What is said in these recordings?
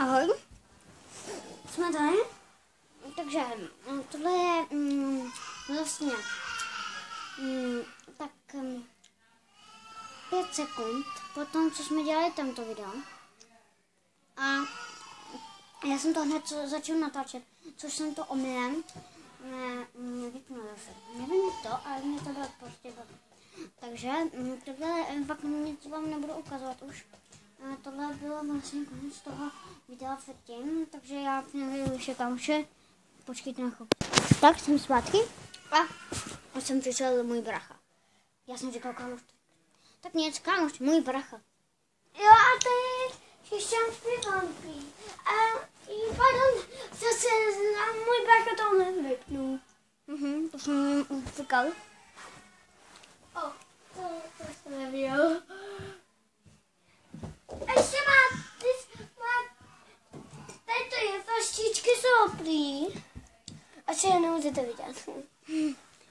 Ahoj, jsme tady, takže tohle je vlastně tak 5 sekund po tom, co jsme dělali tamto video. A já jsem to hned začal natáčet, což jsem to omylem nevypnul zase. Nevím jak to, ale mě to bylo prostě baví. Takže tohle pak nic vám nebudu ukazovat už. Tohle bylo vlastně konec toho videa předtím, takže já už kámoše, počkejte na chvilku. Tak, jsem zpátky a už jsem přišel můj bracha. Já jsem říkal kámoš. Tak nic, kámoš, můj bracha. Jo a teď ještě zpěvanky. Pardon, zase můj bracha to nevypnul. To jsem jim říkal. To jsem nevěděl. Ještě má, tady to je paštičky soplí. A co nemůžete vidět.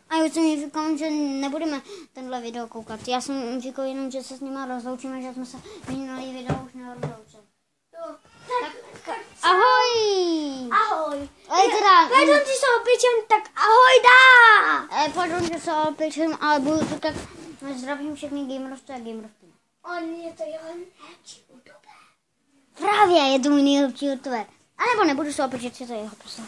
A já jsem jim říkal, že nebudeme tenhle video koukat. Já jsem říkal jenom, že se s nima rozloučíme, že jsme se minulý video už nerozloučili. Jo, tak Ahoj! ahoj. Ale teda... Pardon, ty se opičem, tak ahoj dá. Pardon, že se opičím, ale budu to tak... Zdravím všechny gamerosty a gamerosty. On je to jeho nejlepší youtuber. Právě, je to můj nejlepší youtuber. A nebo nebudu se opičit, že to je jeho prostě.